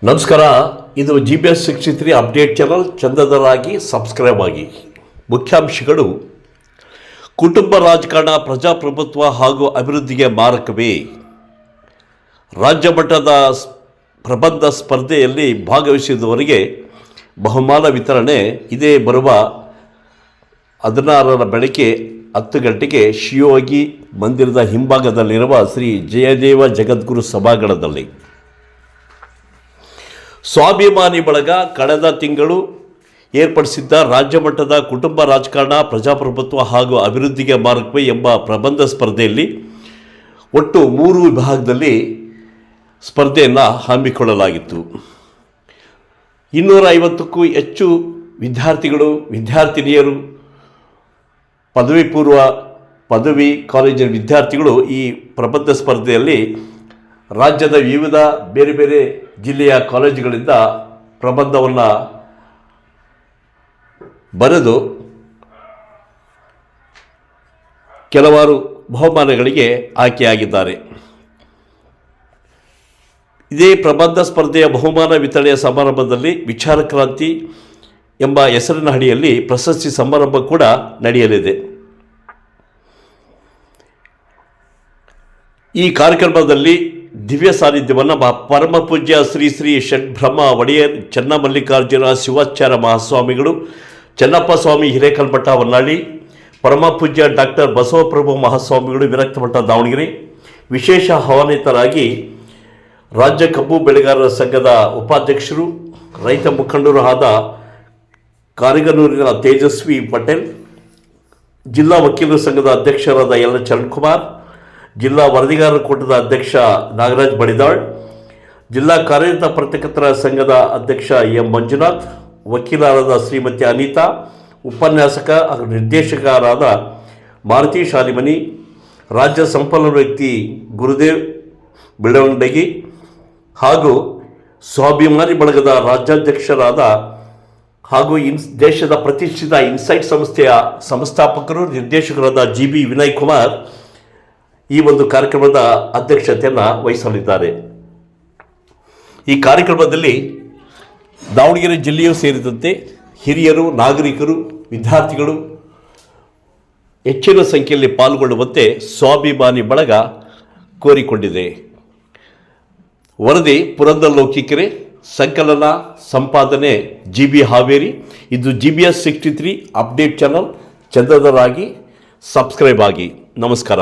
ನಮಸ್ಕಾರ. ಇದು GBS63 update channel. ಚಂದದರಾಗಿ subscribe ಆಗಿ. ಮುಖ್ಯಾಂಶಗಳು: ಕುಟುಂಬ ರಾಜಕಾರಣ ಪ್ರಜಾಪ್ರಭುತ್ವ ಹಾಗೂ ಅಭಿವೃದ್ಧಿಗೆ ಮಾರಕವೇ? ರಾಜ್ಯ ಮಟ್ಟದ ಪ್ರಬಂಧ ಸ್ಪರ್ಧೆಯಲ್ಲಿ ಭಾಗವಹಿಸಿದವರಿಗೆ ಬಹುಮಾನ ವಿತರಣೆ ಇದೇ ಬರುವ 16ರ ಬೆಳಗ್ಗೆ 10 ಗಂಟೆಗೆ ಶಿವಯೋಗಿ ಮಂದಿರದ ಹಿಂಭಾಗದಲ್ಲಿರುವ ಶ್ರೀ ಜಯದೇವ ಜಗದ್ಗುರು ಸಭಾಂಗಣದಲ್ಲಿ. ಸ್ವಾಭಿಮಾನಿ ಬಳಗ ಕಳೆದ ತಿಂಗಳು ಏರ್ಪಡಿಸಿದ್ದ ರಾಜ್ಯ ಮಟ್ಟದ ಕುಟುಂಬ ರಾಜಕಾರಣ ಪ್ರಜಾಪ್ರಭುತ್ವ ಹಾಗೂ ಅಭಿವೃದ್ಧಿಗೆ ಮಾರಕವೇ ಎಂಬ ಪ್ರಬಂಧ ಸ್ಪರ್ಧೆಯಲ್ಲಿ ಒಟ್ಟು 3 ವಿಭಾಗದಲ್ಲಿ ಸ್ಪರ್ಧೆಯನ್ನು ಹಮ್ಮಿಕೊಳ್ಳಲಾಗಿತ್ತು. 250ಕ್ಕೂ ಹೆಚ್ಚು ವಿದ್ಯಾರ್ಥಿಗಳು, ವಿದ್ಯಾರ್ಥಿನಿಯರು, ಪದವಿ ಪೂರ್ವ, ಪದವಿ ಕಾಲೇಜಿನ ವಿದ್ಯಾರ್ಥಿಗಳು ಈ ಪ್ರಬಂಧ ಸ್ಪರ್ಧೆಯಲ್ಲಿ ರಾಜ್ಯದ ವಿವಿಧ ಬೇರೆ ಬೇರೆ ಜಿಲ್ಲೆಯ ಕಾಲೇಜುಗಳಿಂದ ಪ್ರಬಂಧವನ್ನು ಬರೆದು ಕೆಲವಾರು ಬಹುಮಾನಗಳಿಗೆ ಆಯ್ಕೆಯಾಗಿದ್ದಾರೆ. ಇದೇ ಪ್ರಬಂಧ ಸ್ಪರ್ಧೆಯ ಬಹುಮಾನ ವಿತರಣೆಯ ಸಮಾರಂಭದಲ್ಲಿ ವಿಚಾರ ಕ್ರಾಂತಿ ಎಂಬ ಹೆಸರಿನ ಅಡಿಯಲ್ಲಿ ಪ್ರಶಸ್ತಿ ಸಮಾರಂಭ ಕೂಡ ನಡೆಯಲಿದೆ. ಈ ಕಾರ್ಯಕ್ರಮದಲ್ಲಿ ದಿವ್ಯ ಸಾನ್ನಿಧ್ಯವನ್ನು ಪರಮ ಪೂಜ್ಯ ಶ್ರೀ ಶ್ರೀ ಷಡ್ಬ್ರಹ್ಮ ಒಡೆಯರ್ ಚನ್ನಮಲ್ಲಿಕಾರ್ಜುನ ಶಿವಾಚಾರ್ಯ ಮಹಾಸ್ವಾಮಿಗಳು, ಚನ್ನಪ್ಪ ಸ್ವಾಮಿ ಹಿರೇಕಲ್ಮಠ ಹೊನ್ನಾಳಿ, ಪರಮ ಪೂಜ್ಯ ಡಾಕ್ಟರ್ ಬಸವಪ್ರಭು ಮಹಾಸ್ವಾಮಿಗಳು ವಿರಕ್ತಮಠ ದಾವಣಗೆರೆ ವಿಶೇಷ ಆಹ್ವಾನಿತರಾಗಿ ರಾಜ್ಯ ಕಬ್ಬು ಬೆಳೆಗಾರರ ಸಂಘದ ಉಪಾಧ್ಯಕ್ಷರು, ರೈತ ಮುಖಂಡರು ಆದ ಕಾರಿಗನೂರಿನ ತೇಜಸ್ವಿ ಪಟೇಲ್, ಜಿಲ್ಲಾ ವಕೀಲರ ಸಂಘದ ಅಧ್ಯಕ್ಷರಾದ ಎಲ್ ಚರಣ್ಕುಮಾರ್, ಜಿಲ್ಲಾ ವರದಿಗಾರರ ಕೂಟದ ಅಧ್ಯಕ್ಷ ನಾಗರಾಜ್ ಬಡಿದಾಳ್, ಜಿಲ್ಲಾ ಕಾರ್ಯನಿರತ ಪತ್ರಕರ್ತರ ಸಂಘದ ಅಧ್ಯಕ್ಷ ಎಂ ಮಂಜುನಾಥ್, ವಕೀಲರಾದ ಶ್ರೀಮತಿ ಅನಿತಾ, ಉಪನ್ಯಾಸಕ ಹಾಗೂ ನಿರ್ದೇಶಕರಾದ ಮಾರುತಿ ಶಾಲಿಮನಿ, ರಾಜ್ಯ ಸಂಪನ್ಮೂಲ ವ್ಯಕ್ತಿ ಗುರುದೇವ್ ಬಿಳವಂಡಗಿ ಹಾಗೂ ಸ್ವಾಭಿಮಾನಿ ಬಳಗದ ರಾಜ್ಯಾಧ್ಯಕ್ಷರಾದ ಹಾಗೂ ದೇಶದ ಪ್ರತಿಷ್ಠಿತ ಇನ್ಸೈಟ್ ಸಂಸ್ಥೆಯ ಸಂಸ್ಥಾಪಕರು ನಿರ್ದೇಶಕರಾದ GB ವಿನಯ್ ಕುಮಾರ್ ಈ ಒಂದು ಕಾರ್ಯಕ್ರಮದ ಅಧ್ಯಕ್ಷತೆಯನ್ನು ವಹಿಸಲಿದ್ದಾರೆ. ಈ ಕಾರ್ಯಕ್ರಮದಲ್ಲಿ ದಾವಣಗೆರೆ ಜಿಲ್ಲೆಯೂ ಸೇರಿದಂತೆ ಹಿರಿಯರು, ನಾಗರಿಕರು, ವಿದ್ಯಾರ್ಥಿಗಳು ಹೆಚ್ಚಿನ ಸಂಖ್ಯೆಯಲ್ಲಿ ಪಾಲ್ಗೊಳ್ಳುವಂತೆ ಸ್ವಾಭಿಮಾನಿ ಬಳಗ ಕೋರಿಕೊಂಡಿದೆ. ವರದಿ ಪುರಂದರ್ ಲೋಕಿಕೆರೆ, ಸಂಕಲನ ಸಂಪಾದನೆ GB ಹಾವೇರಿ. ಇದು GBS63 ಅಪ್ಡೇಟ್ ಚಾನಲ್. ಚಂದದರಾಗಿ ಸಬ್ಸ್ಕ್ರೈಬ್ ಆಗಿ. ನಮಸ್ಕಾರ.